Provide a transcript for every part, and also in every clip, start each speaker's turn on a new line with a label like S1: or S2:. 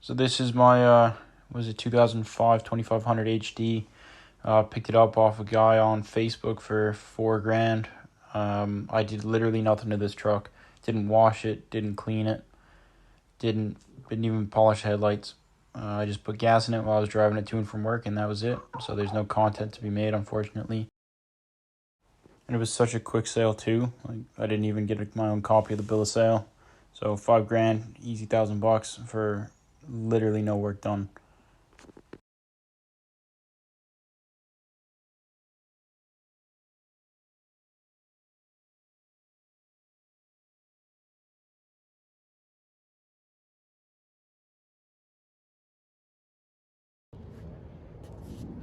S1: So this is my, was it 2005 2500 HD. Picked it up off a guy on Facebook for $4,000. I did literally nothing to this truck. Didn't wash it, didn't clean it, didn't even polish headlights. I just put gas in it while I was driving it to and from work, and that was it. So there's no content to be made, unfortunately. And it was such a quick sale too. Like, I didn't even get my own copy of the bill of sale. So $5,000, easy $1,000 for literally no work done.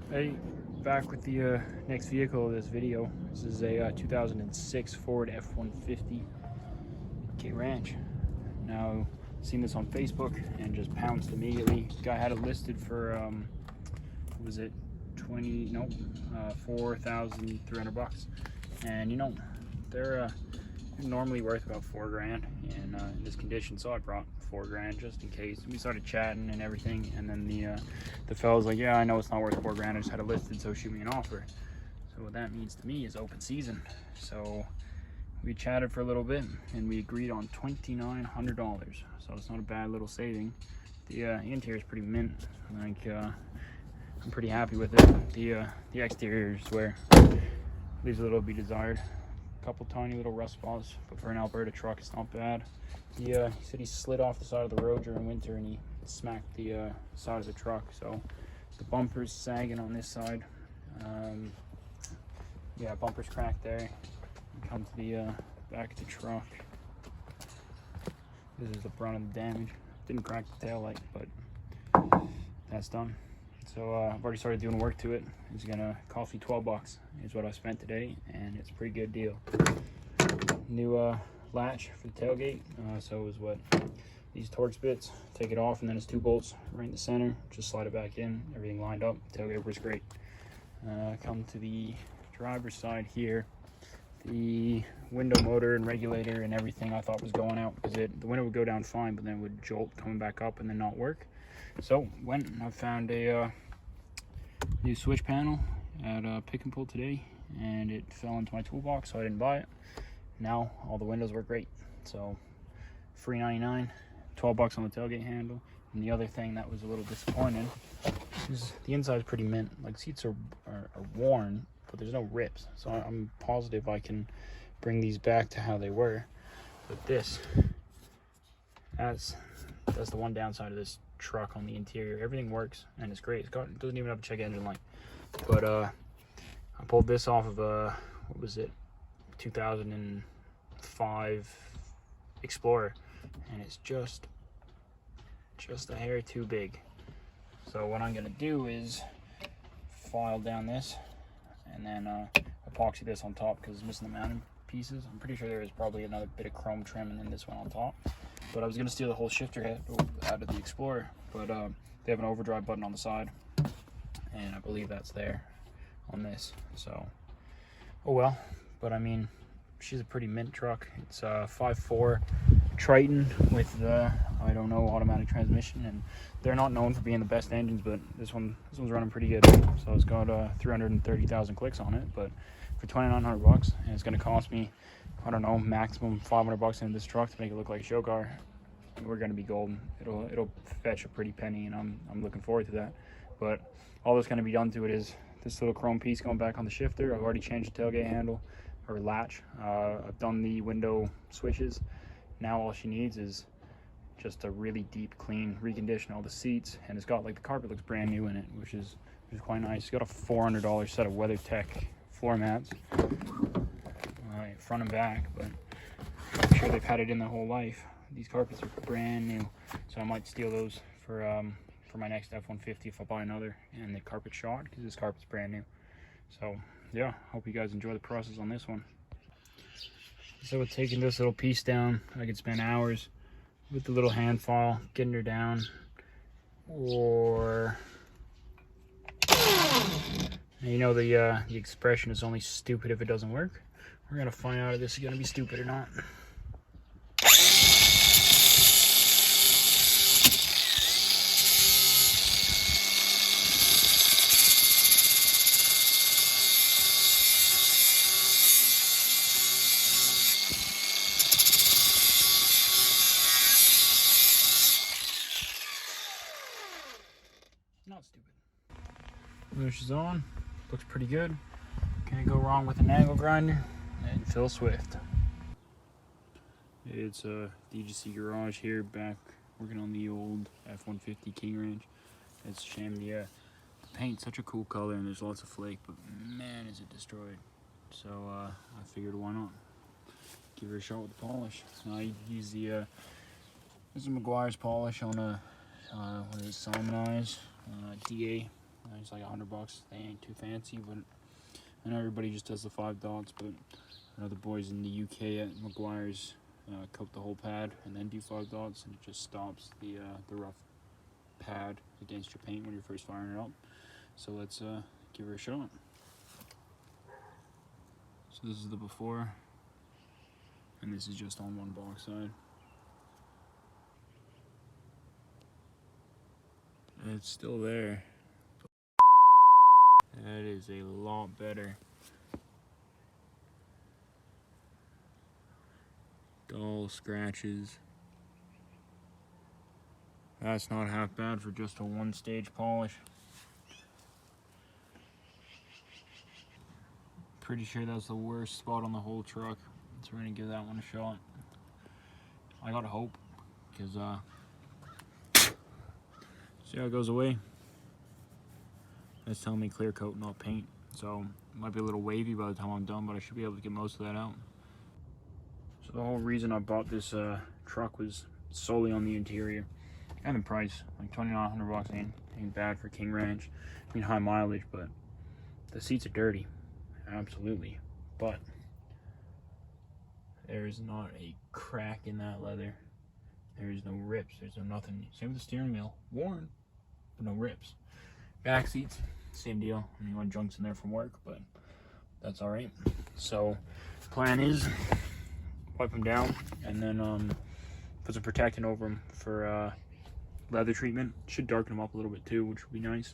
S1: Hey, back with the next vehicle of this video. This is a 2006 Ford F150 King Ranch. Now, seen this on Facebook and just pounced immediately. Guy had it listed for what was it, $4,300, and you know, they're normally worth about $4,000 in this condition. So I brought $4,000 just in case. We started chatting and everything, and then the fella's like, "Yeah, I know it's not worth $4,000. I just had it listed, so shoot me an offer." So what that means to me is open season. So we chatted for a little bit, and we agreed on $2,900. So it's not a bad little saving. The interior is pretty mint. Like, I'm pretty happy with it. The exterior is where leaves a little to be desired. A couple tiny little rust spots, but for an Alberta truck, it's not bad. He said he slid off the side of the road during winter, and he smacked the side of the truck. So the bumper's sagging on this side. Yeah, bumper's cracked there. Come to the back of the truck. This is the brunt of the damage. Didn't crack the tail light, but that's done. So I've already started doing work to it. It's gonna cost me $12 is what I spent today, and it's a pretty good deal. New latch for the tailgate. So it was what, these Torx bits. Take it off, and then it's 2 bolts right in the center. Just slide it back in. Everything lined up. Tailgate was great. Come to the driver's side here. The window motor and regulator and everything I thought was going out, because the window would go down fine, but then it would jolt coming back up and then not work. So went and I found a new switch panel at Pick and Pull today, and it fell into my toolbox, so I didn't buy it. Now all the windows work great. So free 99, $12 on the tailgate handle. And the other thing that was a little disappointing is the inside is pretty mint. Like, seats are worn, but there's no rips. So I'm positive I can bring these back to how they were. But that's the one downside of this truck on the interior. Everything works and it's great. It doesn't even have a check engine light. But I pulled this off of what was it, 2005 Explorer, and it's just a hair too big. So what I'm gonna do is file down this and then epoxy this on top, because it's missing the mounting pieces. I'm pretty sure there is probably another bit of chrome trim and then this one on top. But I was gonna steal the whole shifter head out of the Explorer, but they have an overdrive button on the side, and I believe that's there on this. So, oh well. But I mean, she's a pretty mint truck. It's a 5.4 Triton with the, I don't know, automatic transmission, and they're not known for being the best engines, but this one's running pretty good. So it's got 330,000 clicks on it, but for $2,900, and it's going to cost me, I don't know, maximum $500 in this truck to make it look like a show car, we're going to be golden. It'll fetch a pretty penny, and I'm looking forward to that. But all that's going to be done to it is this little chrome piece going back on the shifter. I've already changed the tailgate handle or latch. I've done the window switches. Now all she needs is just a really deep clean, recondition all the seats, and it's got, like, the carpet looks brand new in it, which is quite nice. It's got a $400 set of WeatherTech floor mats, front and back, but I'm sure they've had it in their whole life. These carpets are brand new, so I might steal those for my next F-150 if I buy another, and the carpet shot, because this carpet's brand new. So yeah, hope you guys enjoy the process on this one. So with taking this little piece down, I could spend hours with the little hand file getting her down, or you know, the expression is only stupid if it doesn't work. We're gonna find out if this is gonna be stupid or not. Not stupid. Finish is on. Looks pretty good. Can't go wrong with an angle grinder and Phil Swift. It's a DGC garage here, back working on the old F150 King Ranch. It's a shame the paint's such a cool color and there's lots of flake, but man is it destroyed. So I figured why not give her a shot with the polish. I use the this is Meguiar's polish on a what is it, Simonize DA. It's like $100. They ain't too fancy, but I know everybody just does the 5 dots, but I know the boys in the UK at Meguiar's coat the whole pad and then do 5 dots, and it just stops the rough pad against your paint when you're first firing it up. So let's give her a shot. So this is the before, and this is just on one box side. It's still there. That is a lot better. Dull scratches. That's not half bad for just a 1-stage polish. Pretty sure that's the worst spot on the whole truck, so we're gonna give that one a shot. I gotta hope, because see how it goes away. That's telling me clear coat, not paint, so it might be a little wavy by the time I'm done, but I should be able to get most of that out. So the whole reason I bought this truck was solely on the interior and the price. Like $2,900 ain't bad for King Ranch. I mean, high mileage, but the seats are dirty, absolutely. But there is not a crack in that leather. There is no rips. There's no nothing. Same with the steering wheel, worn, but no rips. Back seats, same deal. I mean, one junk's in there from work, but that's all right. So plan is wipe them down and then put some protectant over them for leather treatment. Should darken them up a little bit too, which would be nice.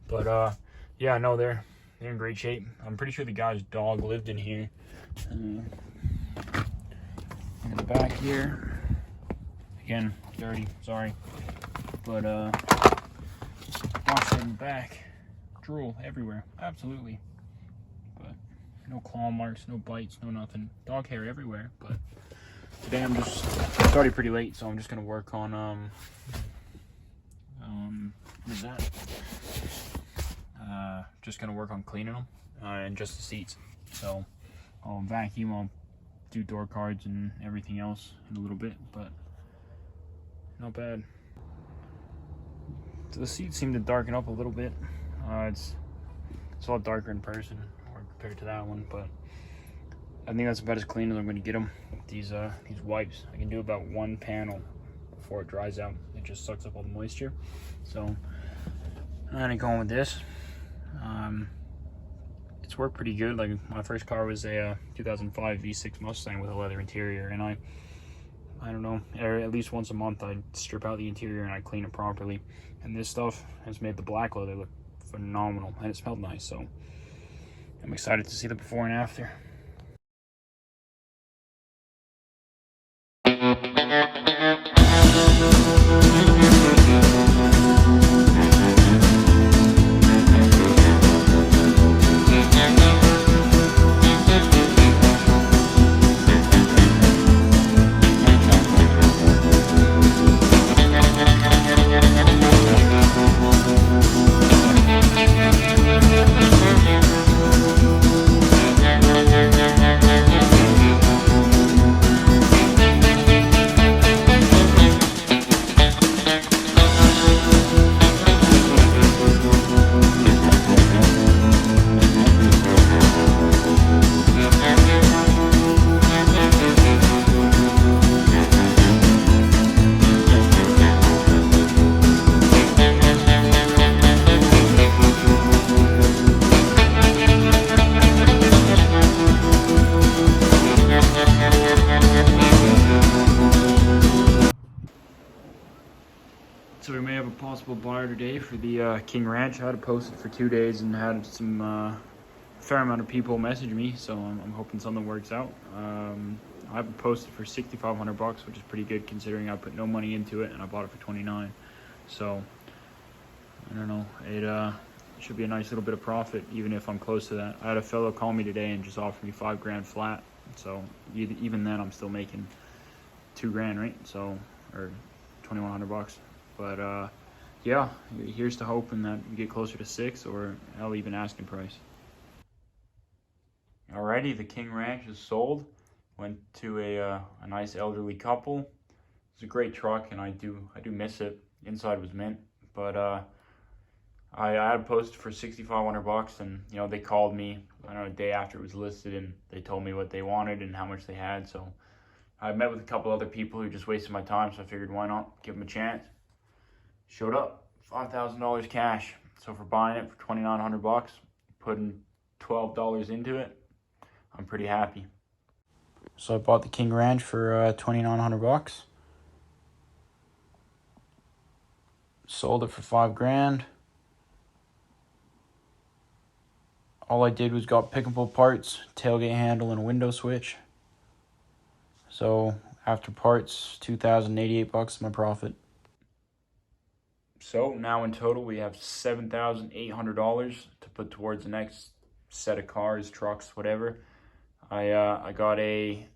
S1: But yeah, no, they're in great shape. I'm pretty sure the guy's dog lived in here. In the back here, again, dirty, sorry, but wash it in the back, drool everywhere, absolutely. But no claw marks, no bites, no nothing. Dog hair everywhere. But today it's already pretty late, so I'm just gonna work on what is that? Just gonna work on cleaning them and just the seats. So I'll vacuum, I'll do door cards and everything else in a little bit, but not bad. So the seats seem to darken up a little bit. It's a lot darker in person or compared to that one, but I think that's about as clean as I'm going to get them. These wipes, I can do about 1 panel before it dries out. It just sucks up all the moisture. So I'm gonna go on with this. It's worked pretty good. Like, my first car was a 2005 V6 Mustang with a leather interior, and I don't know, at least once a month I'd strip out the interior and I'd clean it properly. And this stuff has made the black leather look phenomenal, and it smelled nice. So I'm excited to see the before and after. So we may have a possible buyer today for the King Ranch. I had it posted for 2 days and had some fair amount of people message me, so I'm hoping something works out. I have it posted for $6,500, which is pretty good considering I put no money into it and I bought it for $29. So I don't know. It should be a nice little bit of profit, even if I'm close to that. I had a fellow call me today and just offered me $5 grand flat. So even then, I'm still making $2 grand, right? So, or $2,100. But yeah, here's to hoping that we get closer to 6 or hell, even asking price. Alrighty, the King Ranch is sold. Went to a nice elderly couple. It's a great truck, and I do miss it. Inside was mint, but I had it posted for $6,500, and you know, they called me, I don't know, a day after it was listed, and they told me what they wanted and how much they had. So I met with a couple other people who just wasted my time, so I figured why not give them a chance. Showed up, $5,000 cash. So for buying it for $2,900, putting $12 into it, I'm pretty happy. So I bought the King Ranch for $2,900. Sold it for $5 grand. All I did was got pickable parts, tailgate handle, and a window switch. So after parts, $2,088 is my profit. So now in total, we have $7,800 to put towards the next set of cars, trucks, whatever. I got a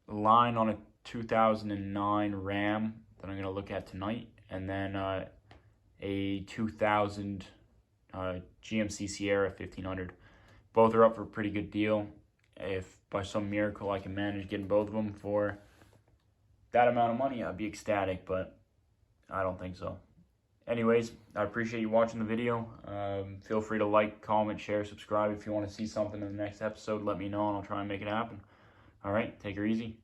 S1: line on a 2009 Ram that I'm gonna look at tonight, and then a 2000 GMC Sierra 1500. Both are up for a pretty good deal. If by some miracle I can manage getting both of them for that amount of money, I'd be ecstatic, but I don't think so. Anyways, I appreciate you watching the video. Feel free to like, comment, share, subscribe. If you want to see something in the next episode, let me know and I'll try and make it happen. All right, take her easy.